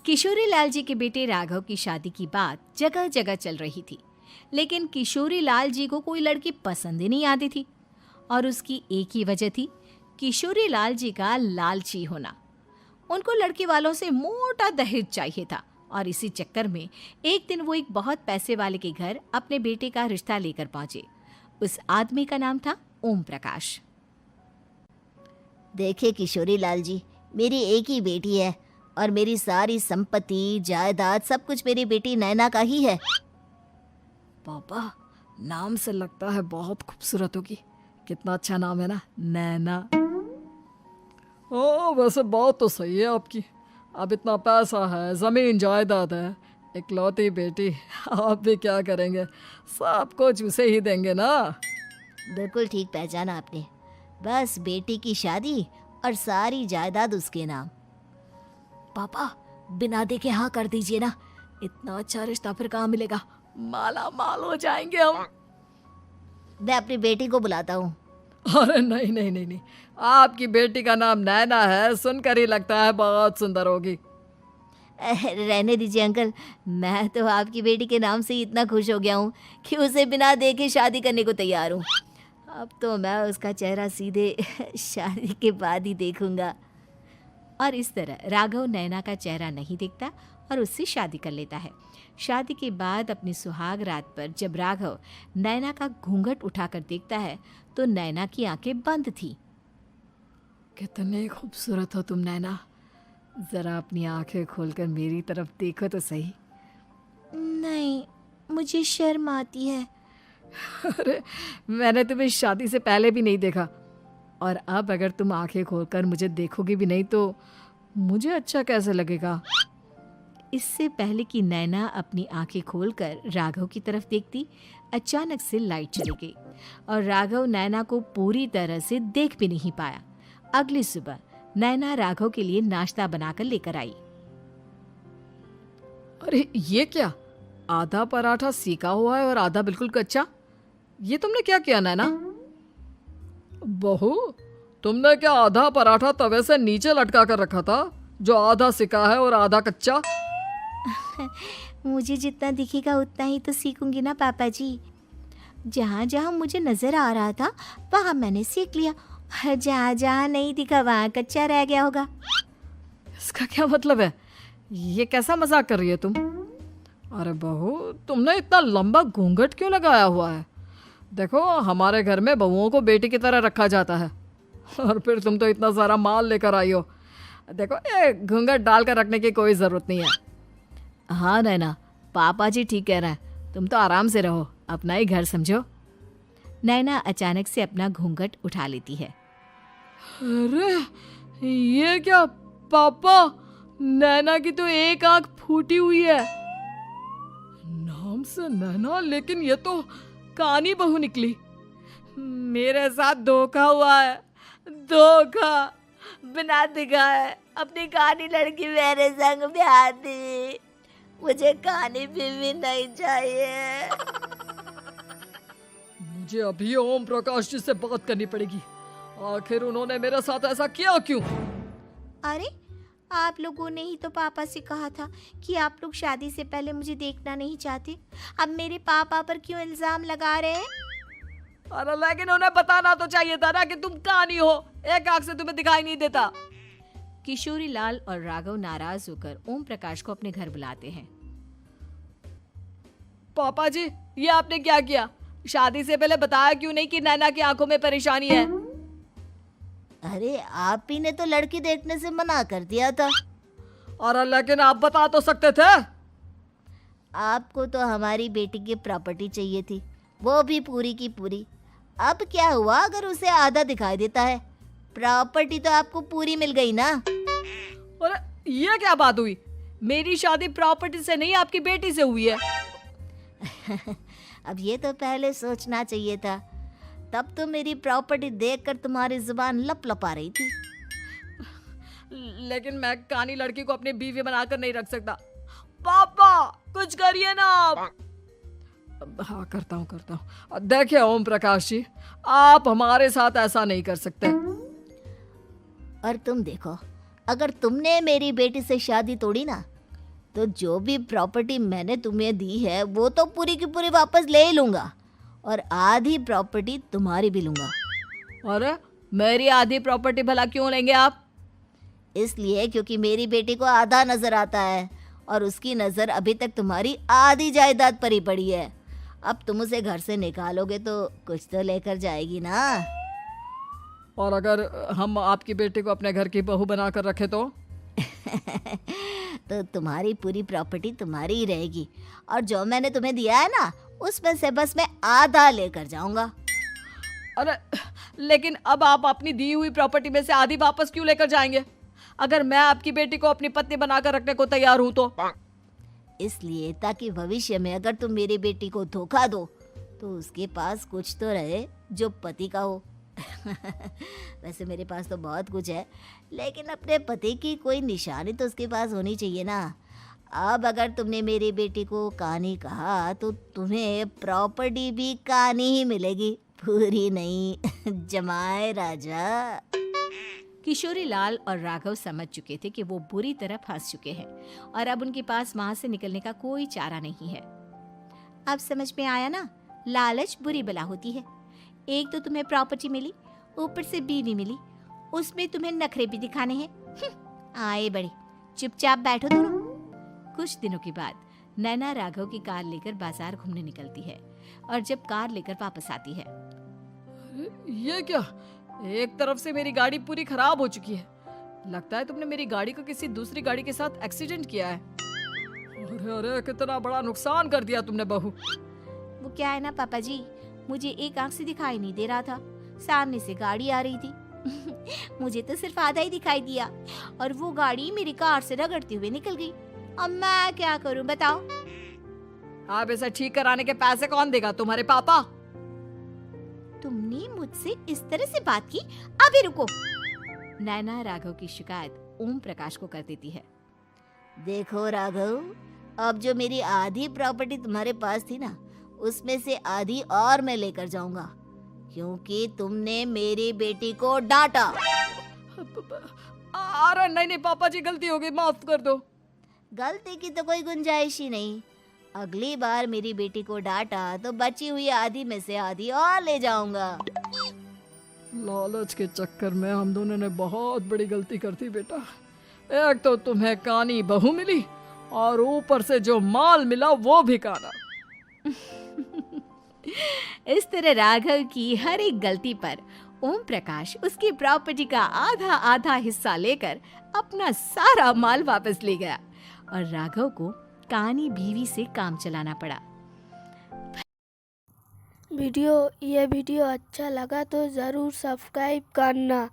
किशोरी लाल जी के बेटे राघव की शादी की बात जगह जगह चल रही थी, लेकिन किशोरी लाल जी को कोई लड़की पसंद ही नहीं आती थी। और उसकी एक ही वजह थी, किशोरी लाल जी का लालची होना। उनको लड़की वालों से मोटा दहेज चाहिए था और इसी चक्कर में एक दिन वो एक बहुत पैसे वाले के घर अपने बेटे का रिश्ता लेकर पहुंचे। उस आदमी का नाम था ओम प्रकाश। देखिए किशोरी लाल जी, मेरी एक ही बेटी है और मेरी सारी संपत्ति जायदाद सब कुछ मेरी बेटी नैना का ही है। पापा, नाम से लगता है बहुत खूबसूरत होगी। कितना अच्छा नाम है ना, नैना। ओ, वैसे बात तो सही है आपकी। अब इतना पैसा है, जमीन जायदाद है, इकलौती बेटी, आप भी क्या करेंगे? सब कुछ उसे ही देंगे ना। बिल्कुल ठीक पहचाना आपने। बस बेटी की शादी और सारी जायदाद उसके नाम। पापा, बिना देखे हाँ कर दीजिए ना। इतना अच्छा रिश्ता फिर कहाँ मिलेगा? माला माल हो जाएंगे हम। मैं अपनी बेटी को बुलाता हूँ। अरे नहीं नहीं नहीं नहीं, आपकी बेटी का नाम नैना है, सुनकर ही लगता है बहुत सुंदर होगी। रहने दीजिए अंकल, मैं तो आपकी बेटी के नाम से ही इतना खुश हो गया हूँ कि उसे बिना देखे शादी करने को तैयार हूँ। अब तो मैं उसका चेहरा सीधे शादी के बाद ही देखूंगा। और इस तरह राघव नैना का चेहरा नहीं देखता और उससे शादी कर लेता है। शादी के बाद अपनी सुहाग रात पर जब राघव नैना का घूंघट उठाकर देखता है तो नैना की आंखें बंद थी। कितने खूबसूरत हो तुम नैना, जरा अपनी आंखें खोलकर मेरी तरफ देखो तो सही। नहीं, मुझे शर्म आती है। अरे, मैंने तुम्हें शादी से पहले भी नहीं देखा, और अब अगर तुम आंखें खोलकर मुझे देखोगी भी नहीं तो मुझे अच्छा कैसे लगेगा? इससे पहले कि नैना अपनी आंखें खोलकर राघव की तरफ देखती, अचानक से लाइट चली गई और राघव नैना को पूरी तरह से देख भी नहीं पाया। अगली सुबह नैना राघव के लिए नाश्ता बनाकर लेकर आई। अरे ये क्या, आधा पराठा सीका हुआ है और आधा बिल्कुल कच्चा। ये तुमने क्या किया नैना? बहू, तुमने क्या आधा पराठा तवे से नीचे लटका कर रखा था, जो आधा सिका है और आधा कच्चा? मुझे जितना दिखेगा उतना ही तो सीखूंगी ना पापा जी। जहाँ जहाँ मुझे नजर आ रहा था वहाँ मैंने सीख लिया, जहाँ जहाँ नहीं दिखा वहाँ कच्चा रह गया होगा। इसका क्या मतलब है? ये कैसा मजाक कर रही है तुम? अरे बहू, तुमने इतना लंबा घूंघट क्यों लगाया हुआ है? देखो, हमारे घर में बहुओं को बेटी की तरह रखा जाता है, और फिर तुम तो इतना सारा माल लेकर आई हो। देखो, ये घूंघट डाल कर रखने की कोई ज़रूरत नहीं है। हाँ नैना, पापा जी ठीक कह रहे हैं, तुम तो आराम से रहो, अपना ही घर समझो। नैना अचानक से अपना घूंघट उठा लेती है। अरे ये क्या पापा, नैना की तो एक आंख फूटी हुई है। नाम से नैना, लेकिन ये तो कानी बहू निकली। मेरे साथ धोखा हुआ है, धोखा। बिना दिखाए अपनी कानी लड़की मेरे संग ब्याह दी। मुझे कानी बीवी नहीं चाहिए। मुझे अभी ओम प्रकाश जी से बात करनी पड़ेगी। आखिर उन्होंने मेरे साथ ऐसा किया क्यों? अरे, आप लोगों ने ही तो पापा से कहा था कि आप लोग शादी से पहले मुझे देखना नहीं चाहते। अब मेरे पापा पर क्यों इल्जाम लगा रहे हैं? अरे लेकिन उन्हें बताना तो चाहिए था ना कि तुम कानी हो, एक आंख से तुम्हें दिखाई नहीं देता। किशोरी लाल और राघव नाराज होकर ओम प्रकाश को अपने घर बुलाते हैं। पापा जी, ये आपने क्या किया? शादी से पहले बताया क्यों नहीं कि नैना की आंखों में परेशानी है? अरे, आप ही ने तो लड़की देखने से मना कर दिया था। अरे लेकिन आप बता तो सकते थे। आपको तो हमारी बेटी की प्रॉपर्टी चाहिए थी, वो भी पूरी की पूरी। अब क्या हुआ अगर उसे आधा दिखाई देता है? प्रॉपर्टी तो आपको पूरी मिल गई ना। अरे ये क्या बात हुई? मेरी शादी प्रॉपर्टी से नहीं, आपकी बेटी से हुई है। अब ये तो पहले सोचना चाहिए था, तब तो मेरी प्रॉपर्टी देखकर तुम्हारी जुबान लप लप आ रही थी। लेकिन मैं कानी लड़की को अपनी बीवी बनाकर नहीं रख सकता। पापा, कुछ करिए ना आप। हाँ, करता हूँ। देखिए ओम प्रकाश जी, आप हमारे साथ ऐसा नहीं कर सकते। और तुम देखो, अगर तुमने मेरी बेटी से शादी तोड़ी ना तो जो भी प्रॉपर्टी मैंने तुम्हें दी है वो तो पूरी की पूरी वापस ले ही लूँगा और आधी प्रॉपर्टी तुम्हारी भी लूँगा। अरे मेरी आधी प्रॉपर्टी भला क्यों लेंगे आप? इसलिए क्योंकि मेरी बेटी को आधा नज़र आता है और उसकी नज़र अभी तक तुम्हारी आधी जायदाद पर ही पड़ी है। अब तुम उसे घर से निकालोगे तो कुछ तो लेकर जाएगी ना। और अगर हम आपकी बेटी को अपने घर की बहू बना कर रखे तो? तो तुम्हारी पूरी प्रॉपर्टी तुम्हारी ही रहेगी और जो मैंने तुम्हें दिया है ना उसमें से बस मैं आधा लेकर जाऊंगा। अरे लेकिन अब आप अपनी दी हुई प्रॉपर्टी में से आधी वापस क्यों लेकर जाएंगे? अगर मैं आपकी बेटी को अपनी पत्नी बनाकर रखने को तैयार हूं तो? इसलिए ताकि भविष्य में अगर तुम मेरी बेटी को धोखा दो तो उसके पास कुछ तो रहे जो पति का हो। वैसे मेरे पास तो बहुत कुछ है लेकिन अपने पति की कोई निशानी तो उसके पास होनी चाहिए ना। अब अगर तुमने मेरी बेटी को कानी कहा तो तुम्हें प्रॉपर्टी भी कानी ही मिलेगी, पूरी नहीं। जमाए राजा। किशोरी लाल और राघव समझ चुके थे कि वो बुरी तरह फंस चुके हैं और अब उनके पास वहां से निकलने का कोई चारा नहीं है। अब समझ में आया ना, लालच बुरी बला होती है। एक तो तुम्हें प्रॉपर्टी मिली, ऊपर से बीवी मिली, उसमें तुम्हें नखरे भी दिखाने हैं। आए बड़े, चुपचाप बैठो दोनों। कुछ दिनों के बाद नैना राघव की कार लेकर बाजार घूमने निकलती है और जब कार लेकर वापस आती है, ये क्या? एक तरफ से मेरी गाड़ी पूरी खराब हो चुकी है। लगता है तुमने मेरी गाड़ी को किसी दूसरी गाड़ी के साथ एक्सीडेंट किया है। अरे अरे कितना बड़ा नुकसान कर दिया तुमने बहू। वो क्या है ना पापा जी, मुझे एक आंख से दिखाई नहीं दे रहा था, सामने से गाड़ी आ रही थी। मुझे तो सिर्फ आधा ही दिखाई दिया और वो गाड़ी मेरी कार से रगड़ते हुए निकल गई। अब मैं क्या करूं बताओ? आप इसे ठीक कराने के पैसे कौन देगा? तुम्हारे पापा? तुमने मुझसे इस तरह से बात की? अभी रुको। नैना राघव की शिकायत ओम प्रकाश को कर देती है। देखो राघव, अब जो मेरी आधी प्रॉपर्टी तुम्हारे पास थी ना उसमें से आधी और मैं लेकर जाऊंगा क्योंकि तुमने मेरी बेटी को डांटा। अरे नहीं नहीं पापा जी, गलती हो गई, माफ कर दो। गलती की तो कोई गुंजाइश ही नहीं। अगली बार मेरी बेटी को डांटा तो बची हुई आधी में से आधी और ले जाऊंगा। लालच के चक्कर में हम दोनों ने बहुत बड़ी गलती कर दी बेटा। एक तो तुम्हें कानी बहू मिली और ऊपर से जो माल मिला वो भी काना। इस तरह राघव की हर एक गलती पर ओम प्रकाश उसकी प्रॉपर्टी का आधा आधा हिस्सा लेकर अपना सारा माल वापस ले गया और राघव को कानी बीवी से काम चलाना पड़ा। ये वीडियो अच्छा लगा तो ज़रूर सब्सक्राइब करना।